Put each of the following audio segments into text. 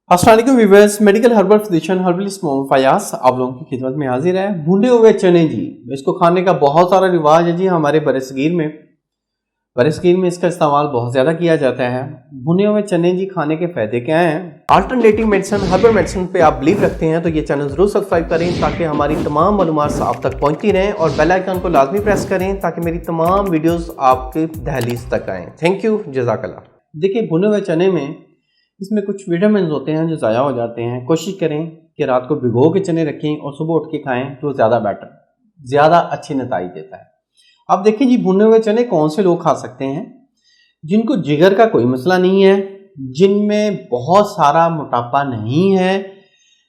अस्सलाम वालेकुम viewers, medical herbal physician herbalist Mohammad Fayaz आप लोगों की खिदमत में हाजिर है। भुने हुए चने जी, इसको खाने का बहुत सारा रिवाज है जी हमारे बरसगीर में इसका इस्तेमाल बहुत ज़्यादा किया जाता है। भुने हुए चने जी खाने के फ़ायदे क्या हैं? अल्टरनेटिव मेडिसिन हर्बल मेडिसिन पे आप बिलीव रखते हैं तो ये चैनल ज़रूर सब्सक्राइब करें ताकि हमारी तमाम मालूमात आप तक पहुँचती रहें, और बेल आइकन को लाजमी प्रेस करें ताकि मेरी तमाम वीडियोज़ आपके दहलीज तक आएँ। थैंक यू, जज़ाकल्लाह। देखिए, भुने हुए चने में इसमें कुछ विटामिन होते हैं जो ज़ाया हो जाते हैं। कोशिश करें कि रात को भिगो के चने रखें और सुबह उठ के खाएं तो ज़्यादा बेटर, ज़्यादा अच्छी नतीजे देता है। अब देखिए जी, भुने हुए चने कौन से लोग खा सकते हैं? जिनको जिगर का कोई मसला नहीं है, जिनमें बहुत सारा मोटापा नहीं है,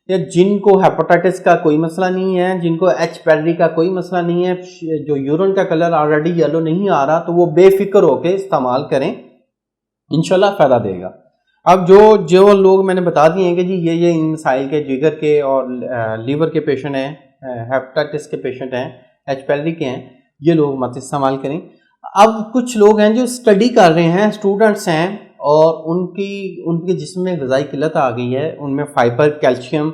या जिनको हेपेटाइटिस का कोई मसला नहीं है, जिनको एच पैली का कोई मसला नहीं है, जो यूरिन का कलर ऑलरेडी येलो नहीं आ रहा, तो वो बेफिक्र होकर इस्तेमाल करें, इंशाल्लाह फ़ायदा देगा। अब जो लोग मैंने बता दिए हैं कि जी ये इन मसाइल के, जिगर के और लीवर के पेशेंट हैं, हेपेटाइटिस के पेशेंट हैं, एच पैली के हैं, ये लोग मत इस्तेमाल करें। अब कुछ लोग हैं जो स्टडी कर रहे हैं, स्टूडेंट्स हैं, और उनके जिस्म में ग़िज़ाई किल्लत आ गई है, उनमें फाइबर, कैल्शियम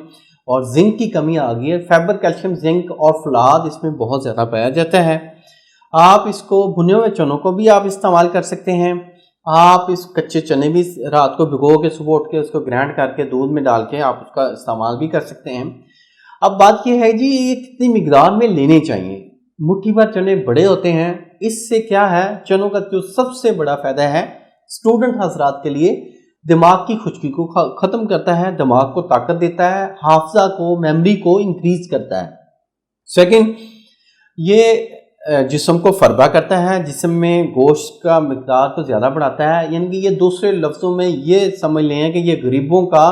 और जिंक की कमी आ गई है। फाइबर, कैल्शियम, जिंक और फलाद इसमें बहुत ज़्यादा पाया जाता है। आप इसको भुने हुए चनों को भी आप इस्तेमाल कर सकते हैं। आप इस कच्चे चने भी रात को भिगो के सुबह उठ के उसको ग्राइंड करके दूध में डाल के आप उसका इस्तेमाल भी कर सकते हैं। अब बात यह है जी, ये कितनी मिकदार में लेने चाहिए। मुट्ठी भर चने बड़े होते हैं, इससे क्या है, चनों का जो सबसे बड़ा फ़ायदा है स्टूडेंट हजरात के लिए, दिमाग की खुश्की को ख़त्म करता है, दिमाग को ताकत देता है, हाफजा को, मेमोरी को इंक्रीज करता है। सेकंड, ये जिस्म को फरबा करता है, जिस्म में गोश्त का मिकदार को ज़्यादा बढ़ाता है। यानी कि ये दूसरे लफ्ज़ों में ये समझ लें कि ये गरीबों का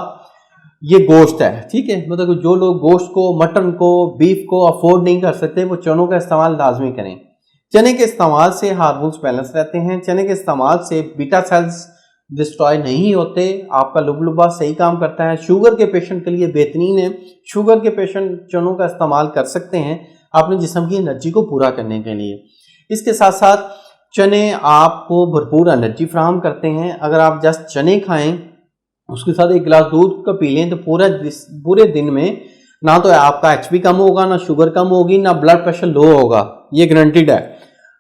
ये गोश्त है, ठीक है। मतलब जो लोग गोश्त को, मटन को, बीफ को अफोर्ड नहीं कर सकते, वो चनों का इस्तेमाल लाजमी करें। चने के इस्तेमाल से हार्मोन्स बैलेंस रहते हैं, चने के इस्तेमाल से बीटा सेल्स डिस्ट्रॉय नहीं होते, आपका लुबलुबा सही काम करता है। शुगर के पेशेंट के लिए बेहतरीन है, शुगर के पेशेंट चनों का इस्तेमाल कर सकते हैं अपने जिस्म की एनर्जी को पूरा करने के लिए। इसके साथ साथ चने आपको भरपूर एनर्जी फराहम करते हैं। अगर आप जस्ट चने खाएं, उसके साथ एक गिलास दूध का पी लें, तो पूरे दिन में ना तो आपका एचपी कम होगा, ना शुगर कम होगी, ना ब्लड प्रेशर लो होगा, ये गारंटीड है।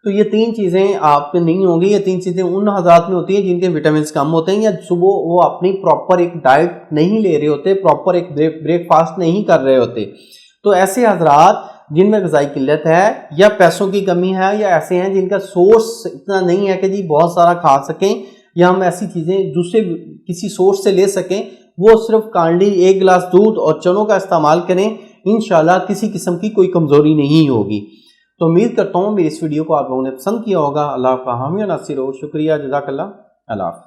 तो ये तीन चीज़ें आपके नहीं होंगी। ये तीन चीज़ें उन हज़रात में होती हैं जिनके विटामिन कम होते हैं, या सुबह वो अपनी प्रॉपर एक डाइट नहीं ले रहे होते, प्रॉपर एक ब्रेकफास्ट नहीं कर रहे होते। तो ऐसे हज़रात जिनमें ग़िज़ाई किल्लत है, या पैसों की कमी है, या ऐसे हैं जिनका सोर्स इतना नहीं है कि जी बहुत सारा खा सकें, या हम ऐसी चीज़ें दूसरे किसी सोर्स से ले सकें, वो सिर्फ कांडी एक गिलास दूध और चनों का इस्तेमाल करें, इंशाल्लाह किसी किस्म की कोई कमज़ोरी नहीं होगी। तो उम्मीद करता हूँ मेरी इस वीडियो को आप लोगों ने पसंद किया होगा। अल्लाह का हामी व नासिर हो। शुक्रिया, जज़ाकल्लाह, अल्लाह।